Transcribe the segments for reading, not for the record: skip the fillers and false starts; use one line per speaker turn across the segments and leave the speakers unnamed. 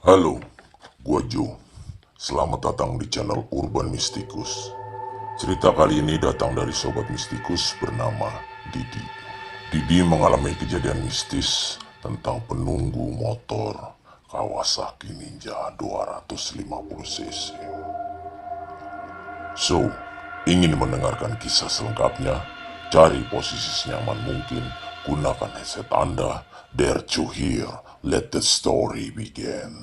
Halo, gua Joe. Selamat datang di channel Urban Mystikus. Cerita kali ini datang dari sobat mistikus bernama Didi. Didi mengalami kejadian mistis tentang penunggu motor Kawasaki Ninja 250 cc. So, ingin mendengarkan kisah selengkapnya? Cari posisi senyaman mungkin, gunakan headset Anda. Dare to hear, let the story begin.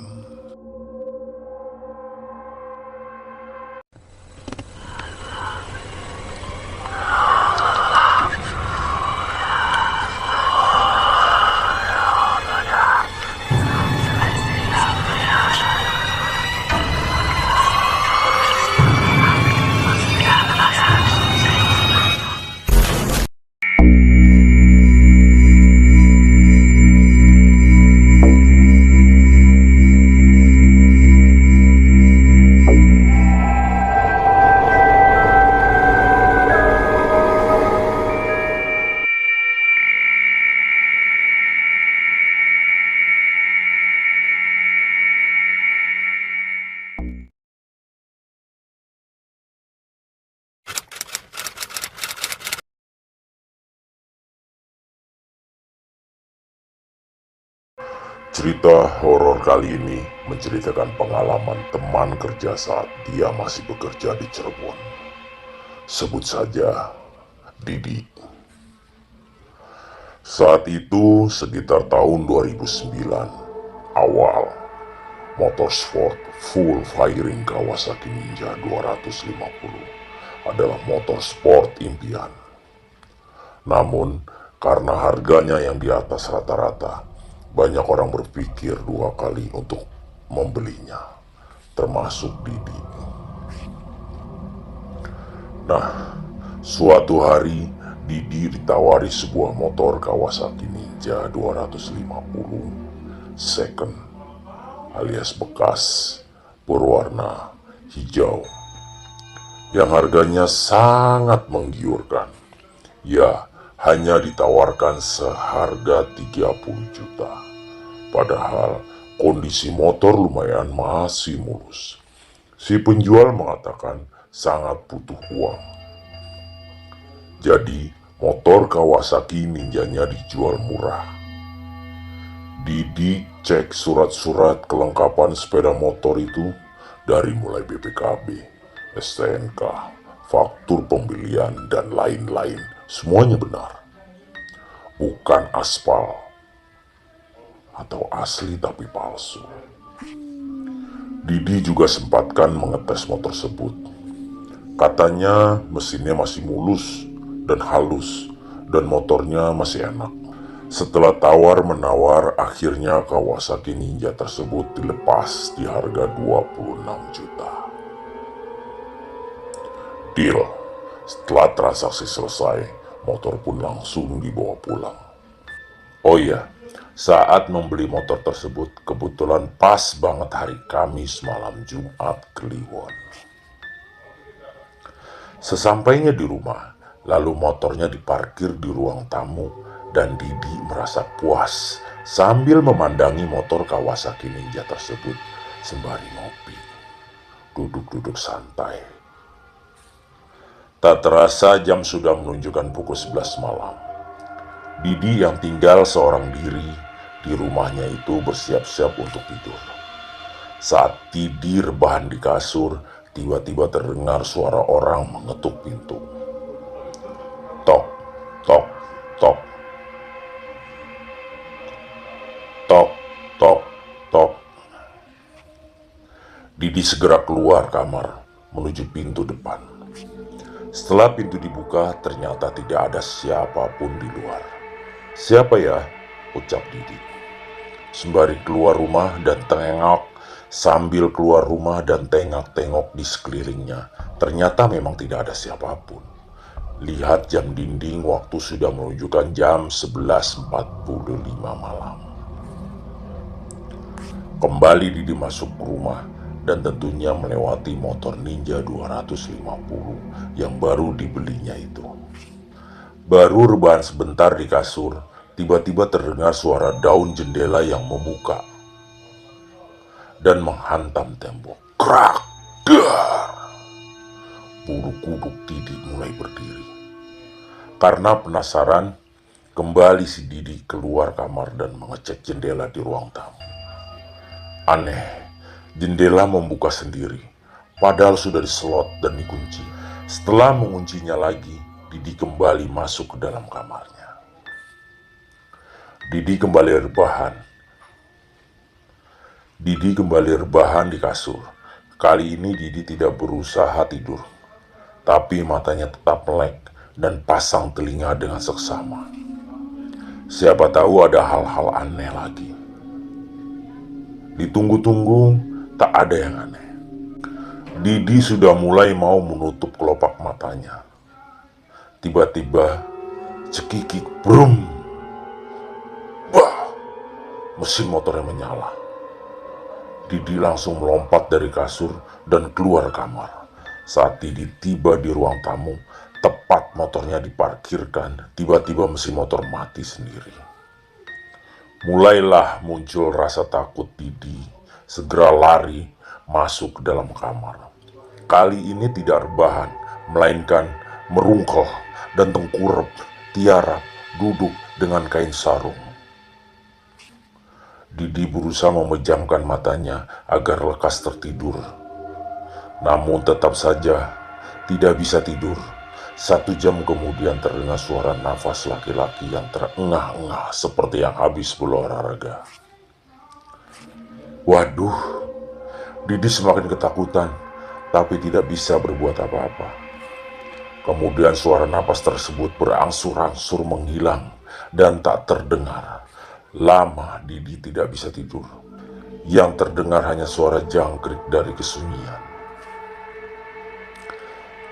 Cerita horor kali ini menceritakan pengalaman teman kerja saat dia masih bekerja di Cirebon. Sebut saja Didi. Saat itu sekitar tahun 2009 awal, motorsport full firing Kawasaki Ninja 250 adalah motorsport impian. Namun, karena harganya yang di atas rata-rata, banyak orang berpikir dua kali untuk membelinya, termasuk Didi. Nah, suatu hari Didi ditawari sebuah motor Kawasaki Ninja 250 second alias bekas berwarna hijau yang harganya sangat menggiurkan. Ya, hanya ditawarkan seharga 30 juta. Padahal kondisi motor lumayan masih mulus. Si penjual mengatakan sangat butuh uang. Jadi motor Kawasaki Ninjanya dijual murah. Didi cek surat-surat kelengkapan sepeda motor itu dari mulai BPKB, STNK, faktur pembelian dan lain-lain. Semuanya benar. Bukan aspal atau asli tapi palsu. Didi juga sempatkan mengetes motor tersebut. Katanya mesinnya masih mulus dan halus dan motornya masih enak. Setelah tawar-menawar, akhirnya Kawasaki Ninja tersebut dilepas di harga 26 juta. Deal. Setelah transaksi selesai, motor pun langsung dibawa pulang. Oh iya, saat membeli motor tersebut kebetulan pas banget hari Kamis malam Jumat Kliwon. Sesampainya di rumah, lalu motornya diparkir di ruang tamu dan Didi merasa puas sambil memandangi motor Kawasaki Ninja tersebut sembari ngopi, duduk-duduk santai. Tak terasa jam sudah menunjukkan pukul 11 malam. Didi yang tinggal seorang diri di rumahnya itu bersiap-siap untuk tidur. Saat Didi rebahan di kasur, tiba-tiba terdengar suara orang mengetuk pintu. Tok, tok, tok. Tok, tok, tok. Didi segera keluar kamar menuju pintu depan. Setelah pintu dibuka, ternyata tidak ada siapapun di luar. "Siapa ya?" ucap Didi. Sembari keluar rumah dan sambil keluar rumah dan tengok-tengok di sekelilingnya, ternyata memang tidak ada siapapun. Lihat jam dinding, waktu sudah menunjukkan jam 11.45 malam. Kembali Didi masuk ke rumah dan tentunya melewati motor Ninja 250 yang baru dibelinya itu. Baru rebahan sebentar di kasur, tiba-tiba terdengar suara daun jendela yang membuka. dan menghantam tembok. Krak! Dar! Bulu kuduk Didi mulai berdiri. Karena penasaran, kembali si Didi keluar kamar dan mengecek jendela di ruang tamu. Aneh, jendela membuka sendiri, padahal sudah diselot dan dikunci. Setelah menguncinya lagi, Didi kembali masuk ke dalam kamarnya. Didi kembali rebahan di kasur. Kali ini Didi tidak berusaha tidur, tapi matanya tetap melek dan pasang telinga dengan seksama. Siapa tahu ada hal-hal aneh lagi. Ditunggu-tunggu, tak ada yang aneh. Didi sudah mulai mau menutup kelopak matanya. Tiba-tiba, cekikik, brum. Bah! Mesin motornya menyala. Didi langsung melompat dari kasur dan keluar kamar. Saat Didi tiba di ruang tamu, tepat motornya diparkirkan, tiba-tiba mesin motor mati sendiri. Mulailah muncul rasa takut Didi, segera lari masuk ke dalam kamar. Kali ini tidak rebahan, melainkan merungkel dan tengkurap, tiarap, duduk dengan kain sarung. Didi berusaha memejamkan matanya agar lekas tertidur. Namun tetap saja tidak bisa tidur. 1 jam kemudian terdengar suara nafas laki-laki yang terengah-engah seperti yang habis berolahraga. Waduh, Didi semakin ketakutan, tapi tidak bisa berbuat apa-apa. Kemudian suara napas tersebut berangsur-angsur menghilang dan tak terdengar. Lama Didi tidak bisa tidur. Yang terdengar hanya suara jangkrik dari kesunyian.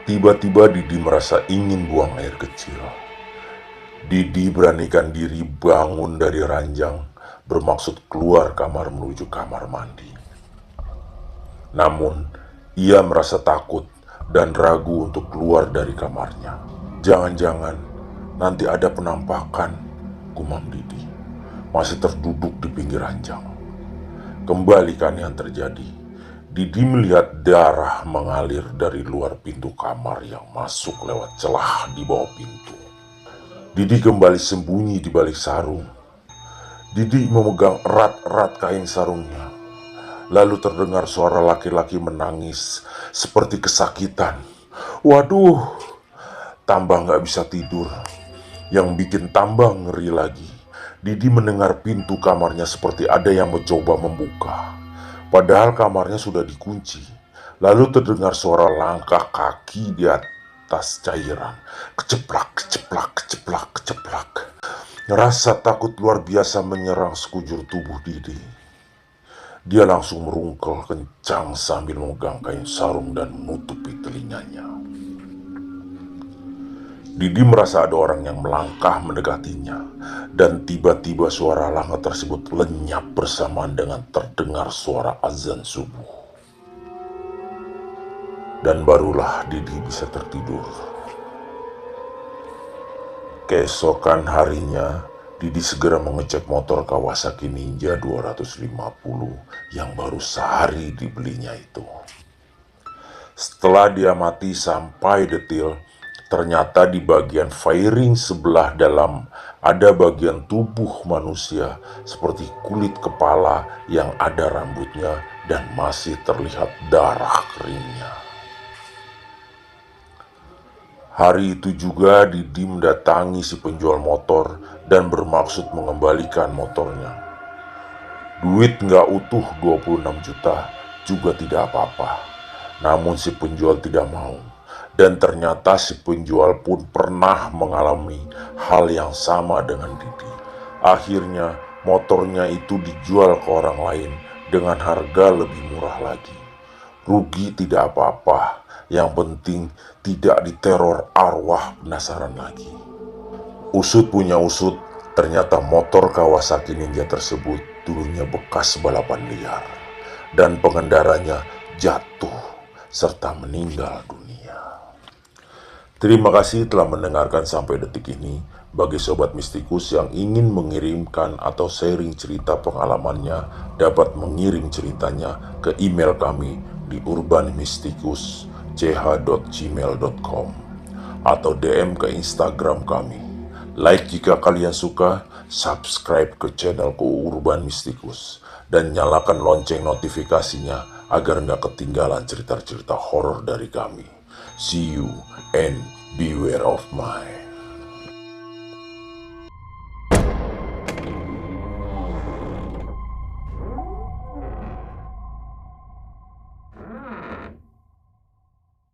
Tiba-tiba Didi merasa ingin buang air kecil. Didi beranikan diri bangun dari ranjang, bermaksud keluar kamar menuju kamar mandi. Namun, ia merasa takut dan ragu untuk keluar dari kamarnya. Jangan-jangan nanti ada penampakan, gumam Didi. Masih terduduk di pinggir ranjang. Kembalikan yang terjadi. Didi melihat darah mengalir dari luar pintu kamar yang masuk lewat celah di bawah pintu. Didi kembali sembunyi di balik sarung. Didi memegang erat-erat kain sarungnya. Lalu terdengar suara laki-laki menangis seperti kesakitan. Waduh, tambah gak bisa tidur. Yang bikin tambah ngeri lagi, Didi mendengar pintu kamarnya seperti ada yang mencoba membuka. Padahal kamarnya sudah dikunci. Lalu terdengar suara langkah kaki di atas cairan. Keceplak, keceplak, keceplak, keceplak. Rasa takut luar biasa menyerang sekujur tubuh Didi. Dia langsung merungkel kencang sambil memegang kain sarung dan menutupi telinganya. Didi merasa ada orang yang melangkah mendekatinya, dan tiba-tiba suara lama tersebut lenyap bersamaan dengan terdengar suara azan subuh. Dan barulah Didi bisa tertidur. Keesokan harinya, Didi segera mengecek motor Kawasaki Ninja 250 yang baru sehari dibelinya itu. Setelah diamati sampai detil, ternyata di bagian fairing sebelah dalam ada bagian tubuh manusia seperti kulit kepala yang ada rambutnya dan masih terlihat darah keringnya. Hari itu juga Didi mendatangi si penjual motor dan bermaksud mengembalikan motornya. Duit nggak utuh 26 juta juga tidak apa-apa. Namun si penjual tidak mau. Dan ternyata si penjual pun pernah mengalami hal yang sama dengan Didi. Akhirnya motornya itu dijual ke orang lain dengan harga lebih murah lagi. Rugi tidak apa-apa, yang penting tidak diteror arwah penasaran lagi. Usut punya usut, ternyata motor Kawasaki Ninja tersebut dulunya bekas balapan liar. Dan pengendaranya jatuh serta meninggal dunia. Terima kasih telah mendengarkan sampai detik ini. Bagi Sobat Mistikus yang ingin mengirimkan atau sharing cerita pengalamannya, dapat mengirim ceritanya ke email kami di urbanmystikus@gmail.com atau DM ke Instagram kami. Like jika kalian suka, subscribe ke channelku Urban Mistikus, dan nyalakan lonceng notifikasinya agar nggak ketinggalan cerita-cerita horor dari kami. See you and beware of my